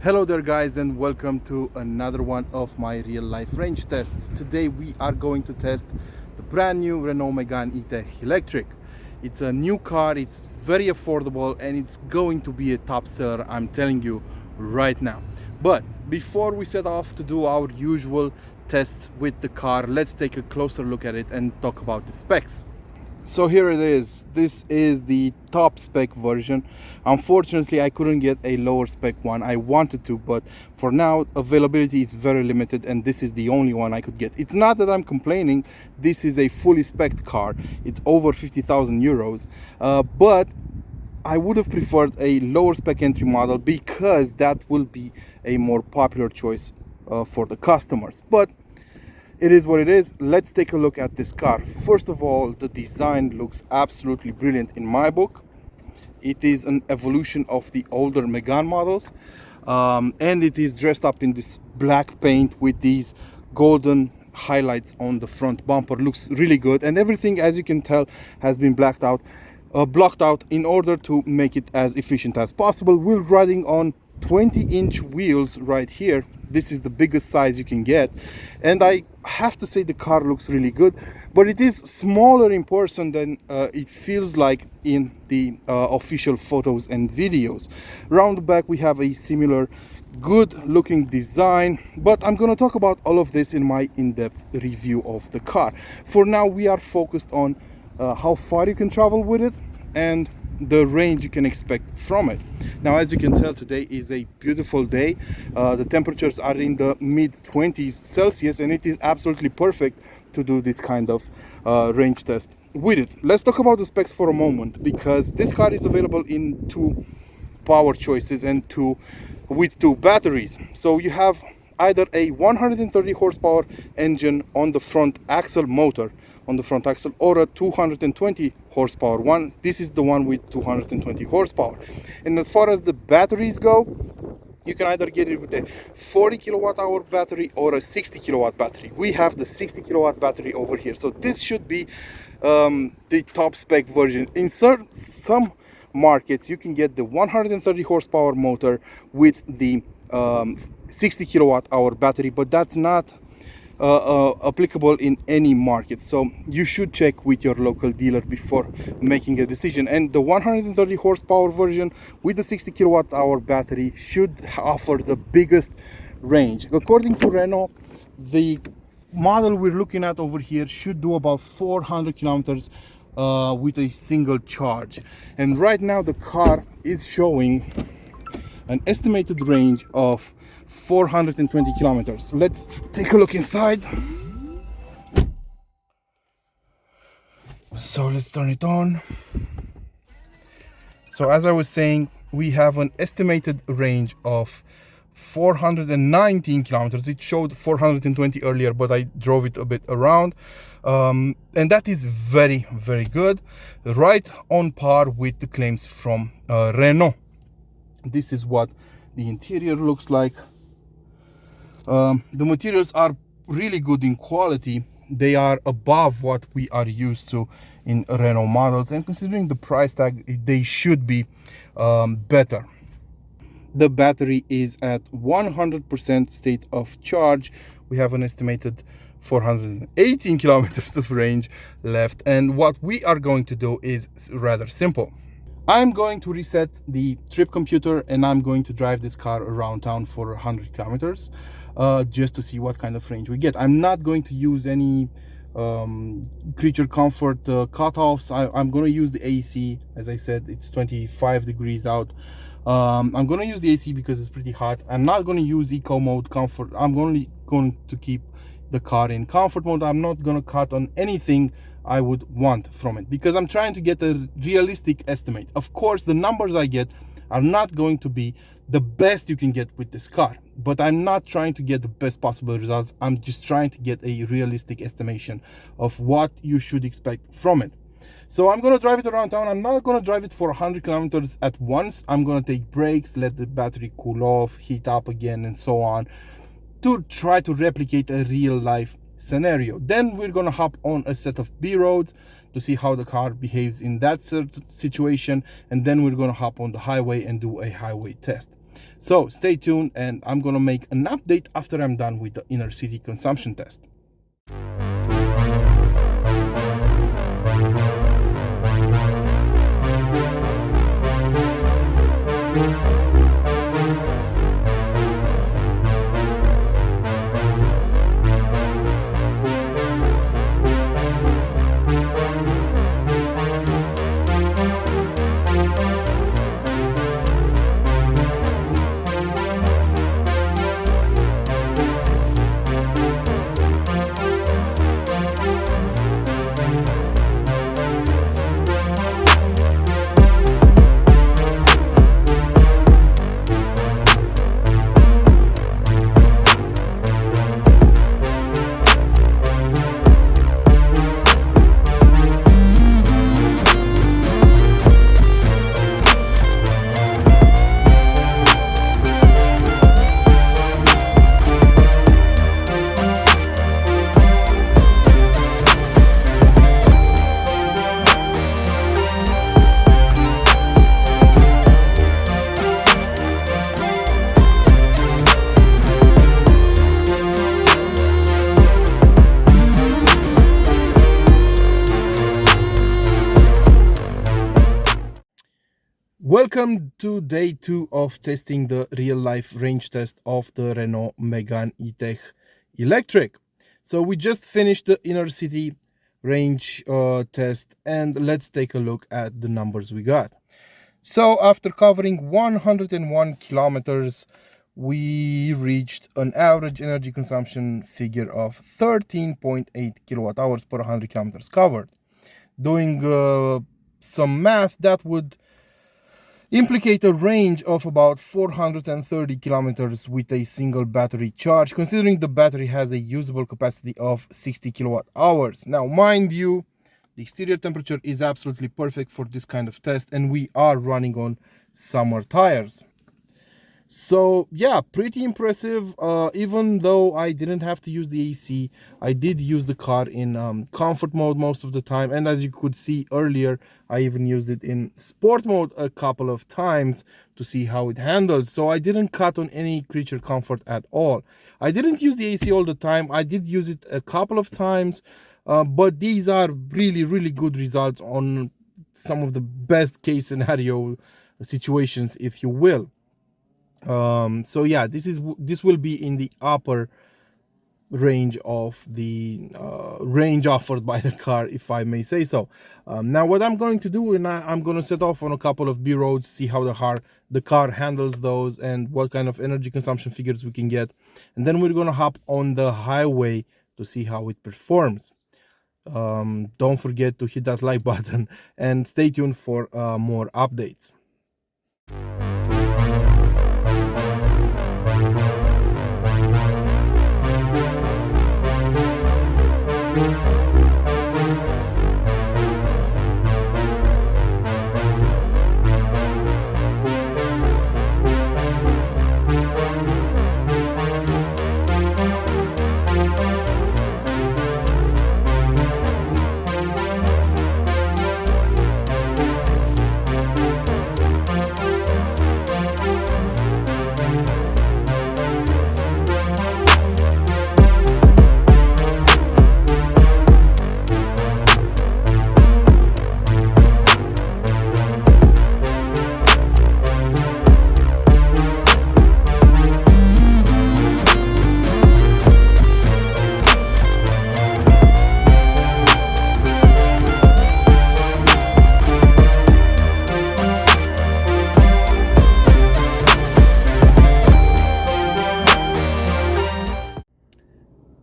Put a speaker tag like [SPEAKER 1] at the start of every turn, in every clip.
[SPEAKER 1] Hello there guys, and welcome to another one of my real life range tests. Today we are going to test the brand new Renault Megane E-Tech Electric. It's a new car, it's very affordable, and it's going to be a top seller, I'm telling you right now. But before we set off to do our usual tests with the car, let's take a closer look at it and talk about the specs. So here it is. This is the top spec version. Unfortunately, I couldn't get a lower spec one. I wanted to, but for now availability is very limited, and this is the only one I could get. It's not that I'm complaining. This is a fully spec'd car. It's over 50,000 euros, but I would have preferred a lower spec entry model because that will be a more popular choice for the customers. But it is what it is. Let's take a look at this car. First of all, the design looks absolutely brilliant in my book. It is an evolution of the older Megane models, and it is dressed up in this black paint with these golden highlights on the front bumper. Looks really good, and everything, as you can tell, has been blocked out in order to make it as efficient as possible. We're riding on 20-inch wheels right here. This is the biggest size you can get, and I have to say the car looks really good, but it is smaller in person than it feels like in the official photos and videos. Around the back we have a similar good looking design, but I'm going to talk about all of this in my in-depth review of the car. For now we are focused on how far you can travel with it and the range you can expect from it. Now, as you can tell, today is a beautiful day. The temperatures are in the mid-20s Celsius, and it is absolutely perfect to do this kind of range test with it. Let's talk about the specs for a moment, because this car is available in two power choices and with two batteries. So you have either a 130 horsepower engine on the front axle motor on the front axle, or a 220 horsepower one. This is the one with 220 horsepower. And as far as the batteries go, you can either get it with a 40 kilowatt hour battery or a 60 kilowatt battery. We have the 60 kilowatt battery over here, so this should be the top spec version. In some markets you can get the 130 horsepower motor with the 60 kilowatt hour battery, but that's not applicable in any market, so you should check with your local dealer before making a decision. And the 130 horsepower version with the 60 kilowatt hour battery should offer the biggest range. According to Renault, the model we're looking at over here should do about 400 kilometers with a single charge, and right now the car is showing an estimated range of 420 kilometers. Let's take a look inside. So let's turn it on. So as I was saying, we have an estimated range of 419 kilometers. It showed 420 earlier, but I drove it a bit around, and that is very, very good, right on par with the claims from Renault. This is what the interior looks like. The materials are really good in quality. They are above what we are used to in Renault models, and considering the price tag, they should be better. The battery is at 100% state of charge. We have an estimated 418 kilometers of range left, and what we are going to do is rather simple. I'm going to reset the trip computer, and I'm going to drive this car around town for 100 kilometers just to see what kind of range we get. I'm not going to use any creature comfort cutoffs. I'm going to use the AC. As I said, it's 25 degrees out. I'm going to use the AC because it's pretty hot. I'm not going to use eco mode comfort. I'm only going to keep the car in comfort mode. I'm not going to cut on anything I would want from it, because I'm trying to get a realistic estimate. Of course, the numbers I get are not going to be the best you can get with this car, but I'm not trying to get the best possible results. I'm just trying to get a realistic estimation of what you should expect from it. So I'm going to drive it around town. I'm not going to drive it for 100 kilometers at once. I'm going to take breaks, let the battery cool off, heat up again, and so on, to try to replicate a real life scenario. Then we're going to hop on a set of B roads to see how the car behaves in that situation, and then we're going to hop on the highway and do a highway test. So stay tuned, and I'm gonna make an update after I'm done with the inner city consumption test. Welcome to day 2 of testing the real-life range test of the Renault Megane E-Tech Electric. So we just finished the inner city range test, and let's take a look at the numbers we got. So after covering 101 kilometers, we reached an average energy consumption figure of 13.8 kilowatt hours per 100 kilometers covered. Doing some math, that would implicate a range of about 430 kilometers with a single battery charge, considering the battery has a usable capacity of 60 kilowatt hours. Now, mind you, the exterior temperature is absolutely perfect for this kind of test, and we are running on summer tires. So yeah, pretty impressive. Even though I didn't have to use the AC, I did use the car in comfort mode most of the time, and as you could see earlier, I even used it in sport mode a couple of times to see how it handles. So I didn't cut on any creature comfort at all. I didn't use the AC all the time. I did use it a couple of times, but these are really good results on some of the best case scenario situations, if you will. So yeah, this will be in the upper range of the range offered by the car, if I may say so. Now what I'm going to do, and I'm going to set off on a couple of B roads, see how the car handles those and what kind of energy consumption figures we can get, and then we're going to hop on the highway to see how it performs. Don't forget to hit that like button and stay tuned for more updates.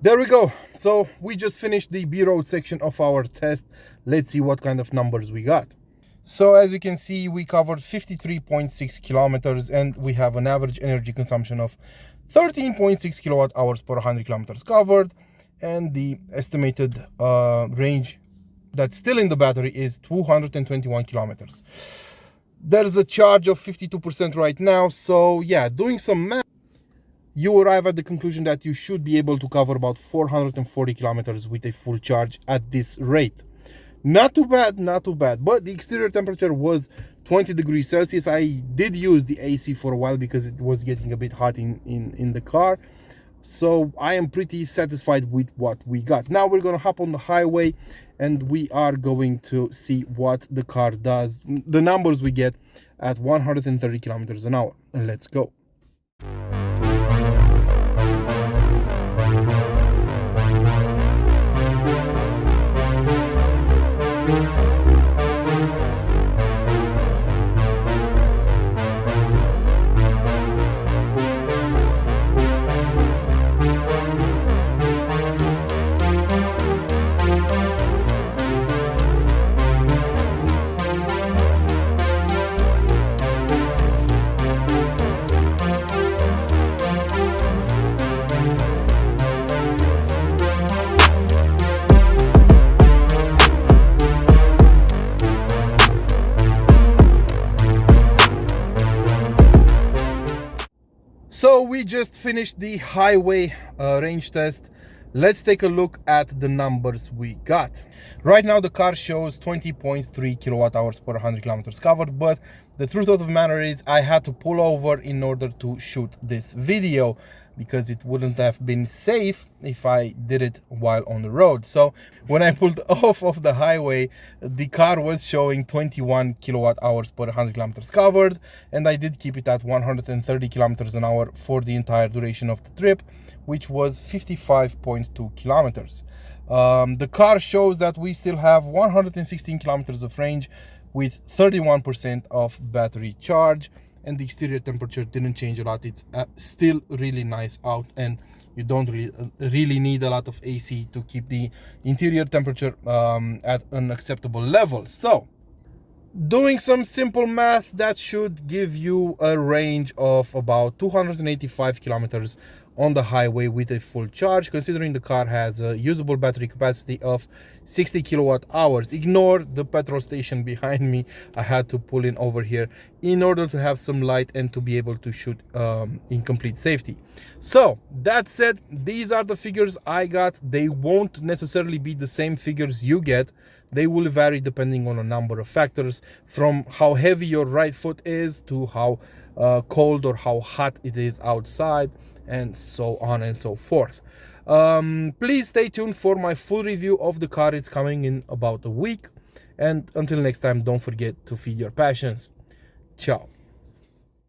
[SPEAKER 1] There we go. So we just finished the B-road section of our test. Let's see what kind of numbers we got. So as you can see, we covered 53.6 kilometers and we have an average energy consumption of 13.6 kilowatt hours per 100 kilometers covered, and the estimated range that's still in the battery is 221 kilometers. There's a charge of 52% right now, so yeah, doing some math, you arrive at the conclusion that you should be able to cover about 440 kilometers with a full charge at this rate. Not too bad, not too bad. But the exterior temperature was 20 degrees Celsius. I did use the AC for a while because it was getting a bit hot in the car. So I am pretty satisfied with what we got. Now we're gonna hop on the highway and we are going to see what the car does, the numbers we get at 130 kilometers an hour. Let's go. So we just finished the highway range test. Let's take a look at the numbers we got. Right now the car shows 20.3 kilowatt hours per 100 kilometers covered, but the truth of the matter is I had to pull over in order to shoot this video because it wouldn't have been safe if I did it while on the road. So when I pulled off of the highway, the car was showing 21 kilowatt hours per 100 kilometers covered, and I did keep it at 130 kilometers an hour for the entire duration of the trip, which was 55.2 kilometers. The car shows that we still have 116 kilometers of range with 31% of battery charge, and the exterior temperature didn't change a lot. It's still really nice out, and you don't really need a lot of AC to keep the interior temperature at an acceptable level. So doing some simple math, that should give you a range of about 285 kilometers on the highway with a full charge, considering the car has a usable battery capacity of 60 kilowatt hours. Ignore the petrol station behind me. I had to pull in over here in order to have some light and to be able to shoot in complete safety. So that said, these are the figures I got. They won't necessarily be the same figures you get. They will vary depending on a number of factors, from how heavy your right foot is to how cold or how hot it is outside, and so on and so forth. Please stay tuned for my full review of the car. It's coming in about a week. And until next time, don't forget to feed your passions. Ciao.